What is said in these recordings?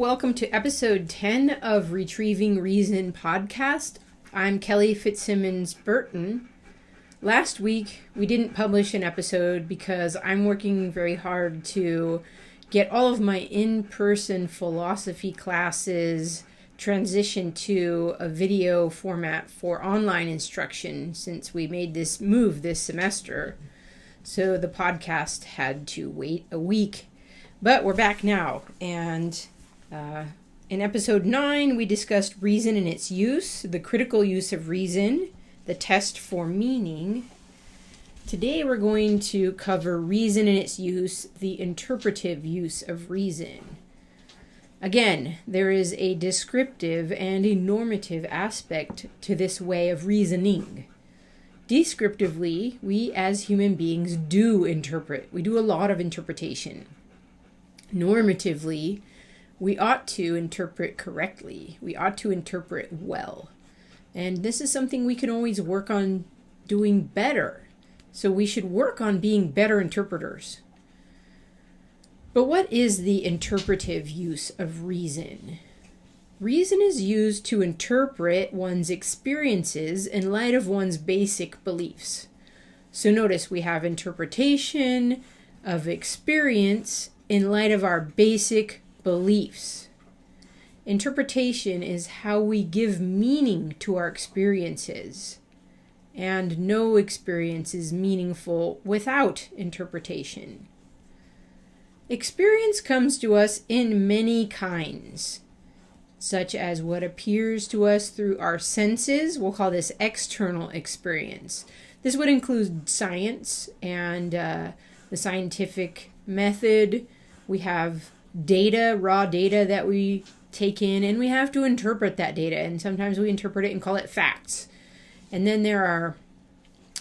welcome to episode 10 of Retrieving Reason podcast. I'm Kelly Fitzsimmons Burton. Last week, we didn't publish an episode because I'm working very hard to get all of my in-person philosophy classes transitioned to a video format for online instruction since we made this move this semester. So the podcast had to wait a week. But we're back now, and in episode 9, we discussed reason and its use, the critical use of reason, the test for meaning. Today we're going to cover reason and its use, the interpretive use of reason. Again, there is a descriptive and a normative aspect to this way of reasoning. Descriptively, we as human beings do interpret. We do a lot of interpretation. Normatively, we ought to interpret correctly. We ought to interpret well. And this is something we can always work on doing better. So we should work on being better interpreters. But what is the interpretive use of reason? Reason is used to interpret one's experiences in light of one's basic beliefs. So notice we have interpretation of experience in light of our basic beliefs. Interpretation is how we give meaning to our experiences, and no experience is meaningful without interpretation. Experience comes to us in many kinds, such as what appears to us through our senses. We'll call this external experience. This would include science and the scientific method. We have data, raw data that we take in, and we have to interpret that data. And sometimes we interpret it and call it facts. And then there are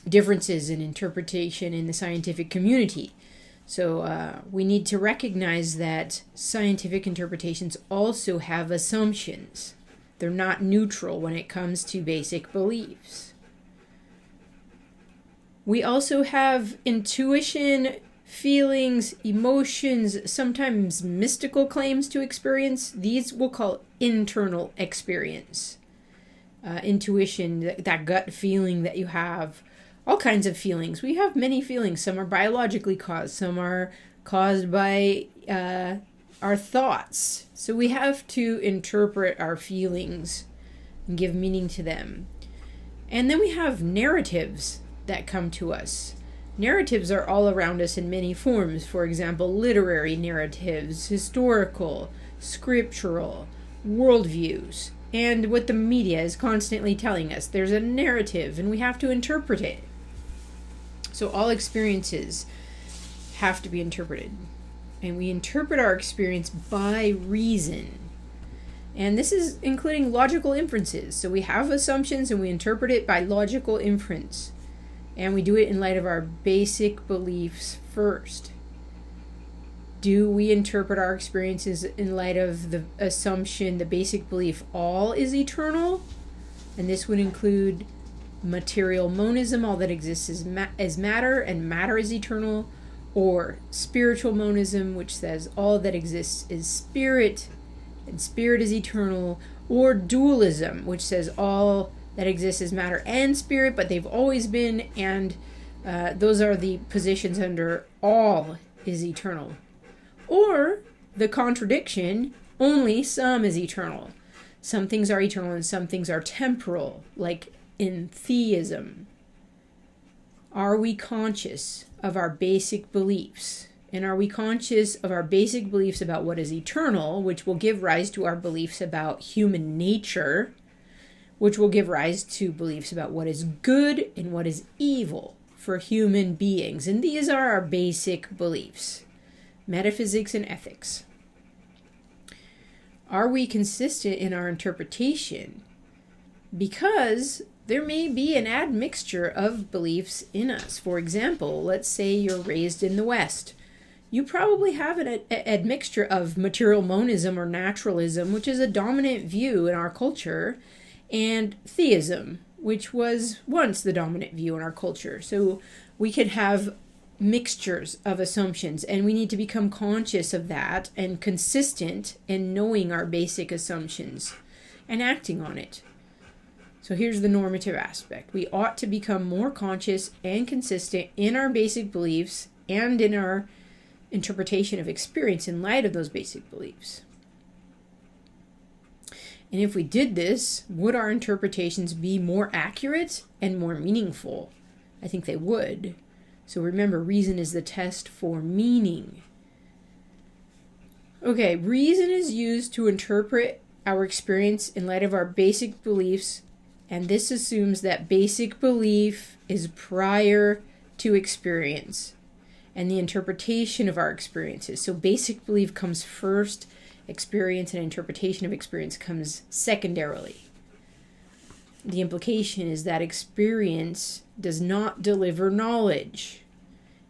differences in interpretation in the scientific community. So we need to recognize that scientific interpretations also have assumptions. They're not neutral when it comes to basic beliefs. We also have intuition, feelings, emotions, sometimes mystical claims to experience. These we'll call internal experience. Intuition, that gut feeling that you have. All kinds of feelings. We have many feelings. Some are biologically caused. Some are caused by our thoughts. So we have to interpret our feelings and give meaning to them. And then we have narratives that come to us. Narratives are all around us in many forms. For example, literary narratives, historical, scriptural, worldviews. And what the media is constantly telling us. There's a narrative and we have to interpret it. So all experiences have to be interpreted. And we interpret our experience by reason. And this is including logical inferences. So we have assumptions and we interpret it by logical inference. And we do it in light of our basic beliefs first. Do we interpret our experiences in light of the assumption, the basic belief, all is eternal? And this would include material monism, all that exists is matter, and matter is eternal. Or spiritual monism, which says all that exists is spirit, and spirit is eternal. Or dualism, which says all that exists is matter and spirit, but they've always been, and those are the positions under all is eternal. Or the contradiction, only some is eternal. Some things are eternal and some things are temporal, like in theism. Are we conscious of our basic beliefs? And are we conscious of our basic beliefs about what is eternal, which will give rise to our beliefs about human nature, which will give rise to beliefs about what is good and what is evil for human beings. And these are our basic beliefs. Metaphysics and ethics. Are we consistent in our interpretation? Because there may be an admixture of beliefs in us. For example, let's say you're raised in the West. You probably have an admixture of material monism or naturalism, which is a dominant view in our culture, and theism, which was once the dominant view in our culture. So we could have mixtures of assumptions, and we need to become conscious of that and consistent in knowing our basic assumptions and acting on it. So here's the normative aspect. We ought to become more conscious and consistent in our basic beliefs and in our interpretation of experience in light of those basic beliefs. And if we did this, would our interpretations be more accurate and more meaningful? I think they would. So remember, reason is the test for meaning. Okay, reason is used to interpret our experience in light of our basic beliefs, and this assumes that basic belief is prior to experience and the interpretation of our experiences. So basic belief comes first, experience and interpretation of experience comes secondarily. The implication is that experience does not deliver knowledge.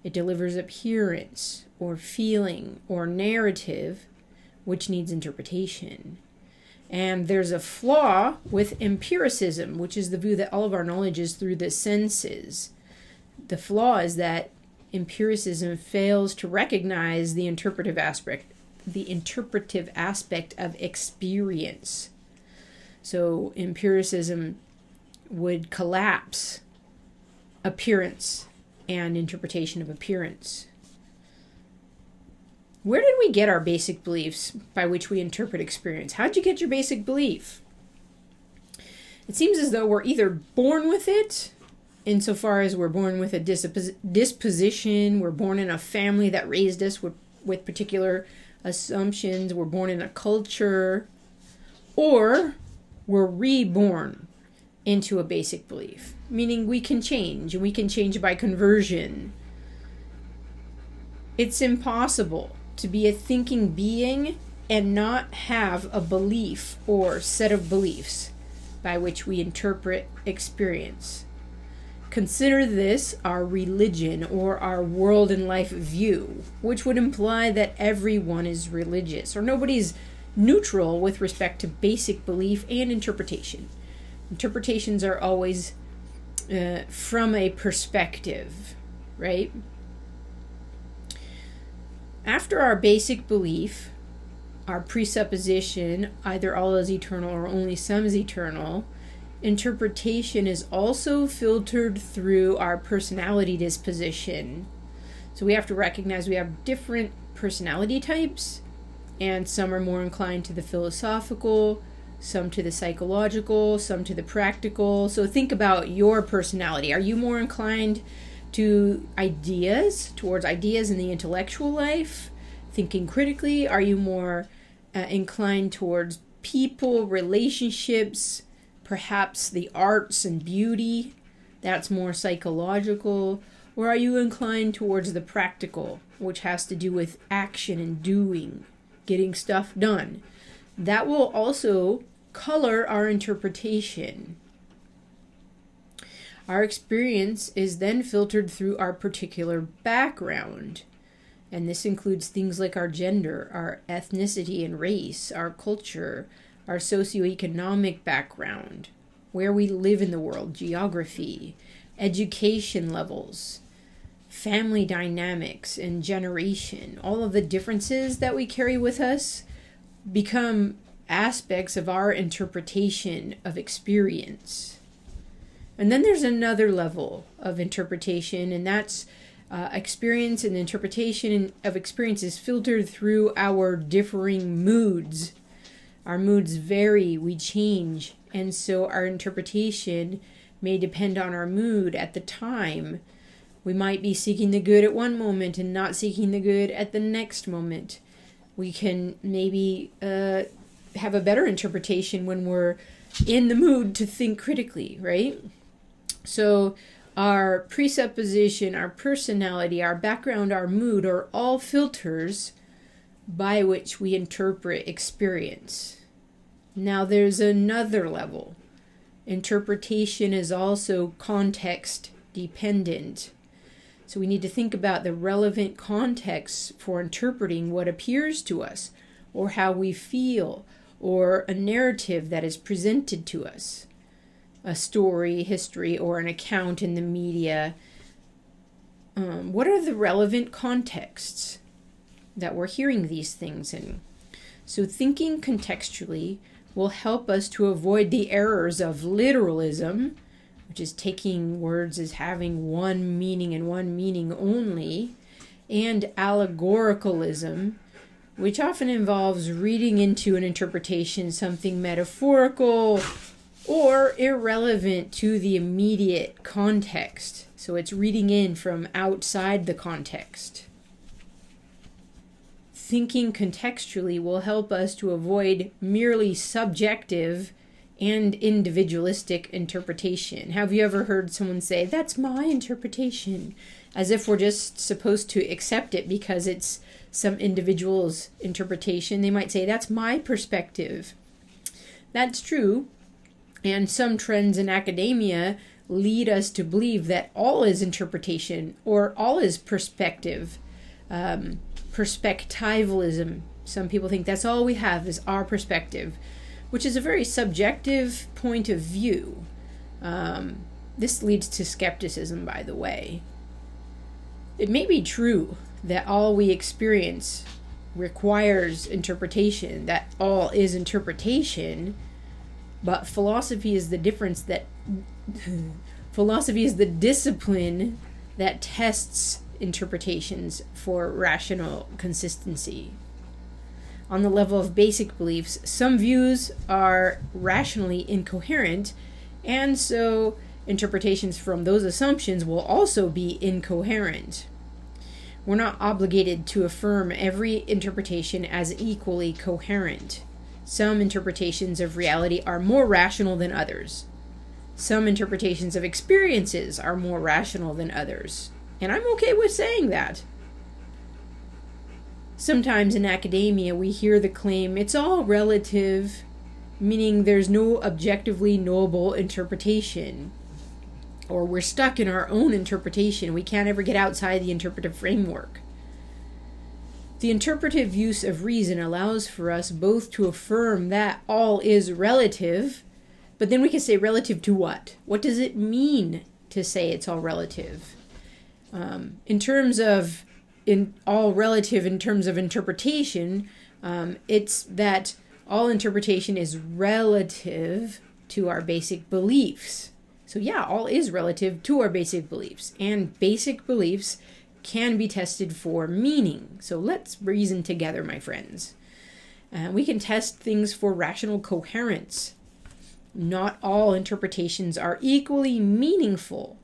It delivers appearance or feeling or narrative, which needs interpretation. And there's a flaw with empiricism, which is the view that all of our knowledge is through the senses. The flaw is that empiricism fails to recognize the interpretive aspect of experience. So empiricism would collapse appearance and interpretation of appearance. Where did we get our basic beliefs by which we interpret experience? How'd you get your basic belief? It seems as though we're either born with it, insofar as we're born with a disposition, we're born in a family that raised us with particular assumptions, we're born in a culture, or we're reborn into a basic belief, meaning we can change, and we can change by conversion. It's impossible to be a thinking being and not have a belief or set of beliefs by which we interpret experience. Consider this our religion or our world and life view, which would imply that everyone is religious or nobody's neutral with respect to basic belief and interpretation. Interpretations are always from a perspective, right? After our basic belief, our presupposition, either all is eternal or only some is eternal, interpretation is also filtered through our personality disposition. So we have to recognize we have different personality types, and some are more inclined to the philosophical, some to the psychological, some to the practical. So think about your personality. Are you more inclined to towards ideas in the intellectual life, thinking critically? Are you more inclined towards people, relationships, perhaps the arts and beauty? That's more psychological. Or are you inclined towards the practical, which has to do with action and doing, getting stuff done? That will also color our interpretation. Our experience is then filtered through our particular background. And this includes things like our gender, our ethnicity and race, our culture, our socioeconomic background, where we live in the world, geography, education levels, family dynamics, and generation. All of the differences that we carry with us become aspects of our interpretation of experience. And then there's another level of interpretation, and that's experience and interpretation of experience is filtered through our differing moods. Our moods vary, we change, and so our interpretation may depend on our mood at the time. We might be seeking the good at one moment and not seeking the good at the next moment. We can maybe have a better interpretation when we're in the mood to think critically, right? So our presupposition, our personality, our background, our mood are all filters by which we interpret experience. Now there's another level. Interpretation is also context dependent. So we need to think about the relevant context for interpreting what appears to us, or how we feel, or a narrative that is presented to us. A story, history, or an account in the media. what are the relevant contexts that we're hearing these things in? So thinking contextually will help us to avoid the errors of literalism, which is taking words as having one meaning and one meaning only, and allegoricalism, which often involves reading into an interpretation something metaphorical or irrelevant to the immediate context. So it's reading in from outside the context. Thinking contextually will help us to avoid merely subjective and individualistic interpretation. Have you ever heard someone say, "That's my interpretation," as if we're just supposed to accept it because it's some individual's interpretation? They might say, "That's my perspective." That's true, and some trends in academia lead us to believe that all is interpretation or all is perspective. Perspectivalism. Some people think that's all we have is our perspective, which is a very subjective point of view. This leads to skepticism, by the way. It may be true that all we experience requires interpretation, that all is interpretation, but philosophy is the difference that philosophy is the discipline that tests interpretations for rational consistency. On the level of basic beliefs, some views are rationally incoherent, and so interpretations from those assumptions will also be incoherent. We're not obligated to affirm every interpretation as equally coherent. Some interpretations of reality are more rational than others. Some interpretations of experiences are more rational than others. And I'm okay with saying that. Sometimes in academia we hear the claim, it's all relative, meaning there's no objectively knowable interpretation. Or we're stuck in our own interpretation. We can't ever get outside the interpretive framework. The interpretive use of reason allows for us both to affirm that all is relative, but then we can say relative to what? What does it mean to say it's all relative? In terms of all relative in terms of interpretation, it's that all interpretation is relative to our basic beliefs. So yeah, all is relative to our basic beliefs, and basic beliefs can be tested for meaning. So let's reason together, my friends. We can test things for rational coherence. Not all interpretations are equally meaningful,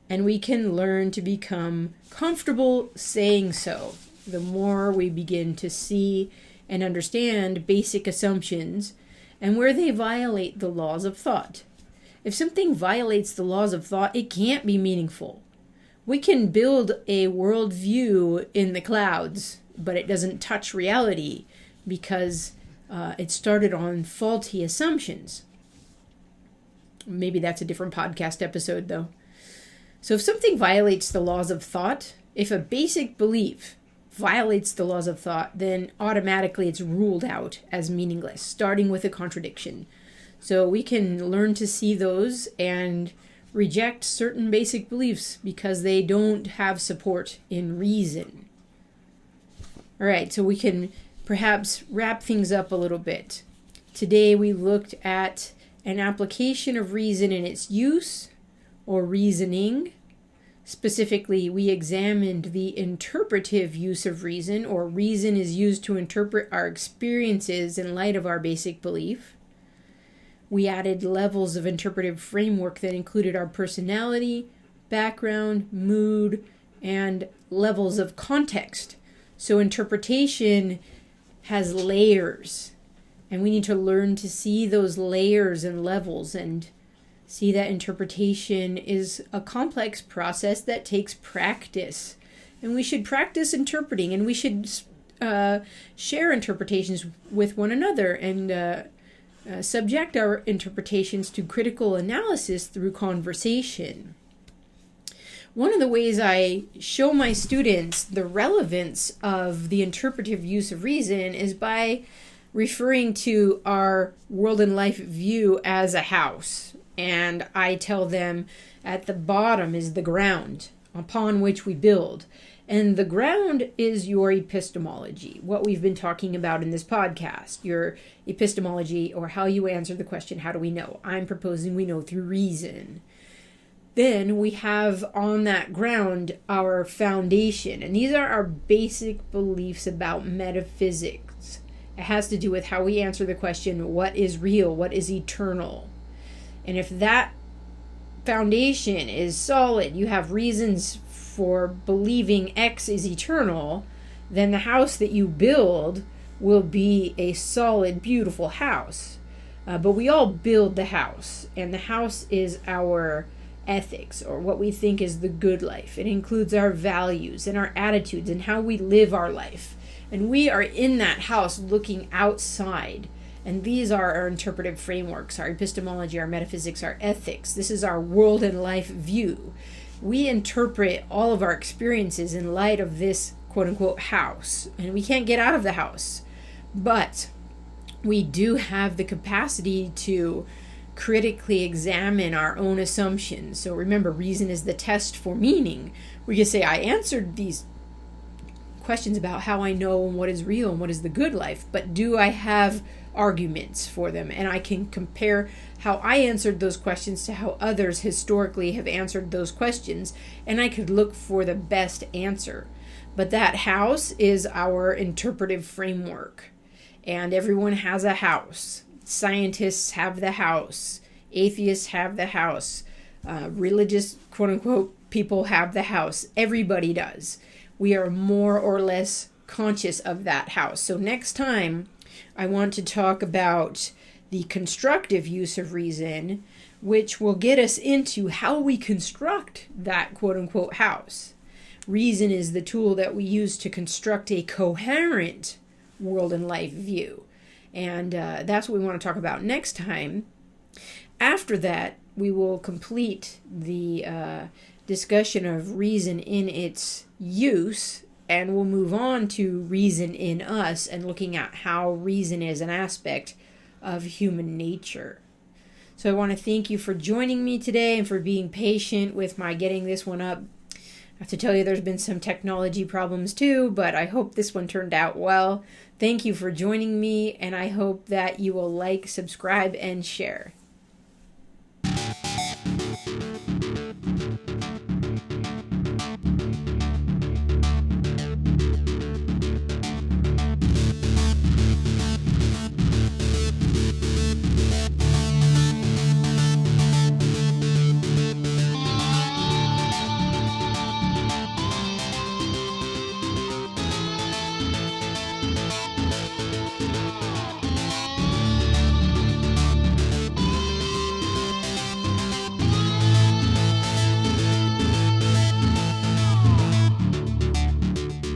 and we can learn to become comfortable saying so. The more we begin to see and understand basic assumptions and where they violate the laws of thought. If something violates the laws of thought, it can't be meaningful. We can build a worldview in the clouds, but it doesn't touch reality because it started on faulty assumptions. Maybe that's a different podcast episode, though. So if something violates the laws of thought, if a basic belief violates the laws of thought, then automatically it's ruled out as meaningless, starting with a contradiction. So we can learn to see those and reject certain basic beliefs because they don't have support in reason. All right, so we can perhaps wrap things up a little bit. Today we looked at an application of reason in its use, or reasoning. Specifically, we examined the interpretive use of reason, or reason is used to interpret our experiences in light of our basic belief. We added levels of interpretive framework that included our personality, background, mood, and levels of context. So interpretation has layers, and we need to learn to see those layers and levels and see that interpretation is a complex process that takes practice. And we should practice interpreting, and we should share interpretations with one another and subject our interpretations to critical analysis through conversation. One of the ways I show my students the relevance of the interpretive use of reason is by referring to our world and life view as a house. And I tell them at the bottom is the ground. upon which we build. And the ground is your epistemology, what we've been talking about in this podcast, your epistemology, or how you answer the question, how do we know? I'm proposing we know through reason. Then we have on that ground our foundation, and these are our basic beliefs about metaphysics. It has to do with how we answer the question, what is real, what is eternal? And if that foundation is solid, you have reasons for believing X is eternal, then the house that you build will be a solid, beautiful house. But we all build the house, and the house is our ethics, or what we think is the good life. It includes our values and our attitudes and how we live our life. And we are in that house looking outside. And these are our interpretive frameworks, our epistemology, our metaphysics, our ethics. This is our world and life view. We interpret all of our experiences in light of this quote-unquote house. And we can't get out of the house. But we do have the capacity to critically examine our own assumptions. So remember, reason is the test for meaning. We can say, I answered these questions about how I know what is real and what is the good life, but do I have arguments for them? And I can compare how I answered those questions to how others historically have answered those questions, and I could look for the best answer. But that house is our interpretive framework, and everyone has a house. Scientists have the house. Atheists have the house. Religious, quote-unquote, people have the house. Everybody does. We are more or less conscious of that house. So next time, I want to talk about the constructive use of reason, which will get us into how we construct that quote-unquote house. Reason is the tool that we use to construct a coherent world and life view. And that's what we want to talk about next time. After that, we will complete the discussion of reason in its use, and we'll move on to reason in us and looking at how reason is an aspect of human nature. So I want to thank you for joining me today and for being patient with my getting this one up. I have to tell you, there's been some technology problems too, but I hope this one turned out well. Thank you for joining me, and I hope that you will like, subscribe, and share.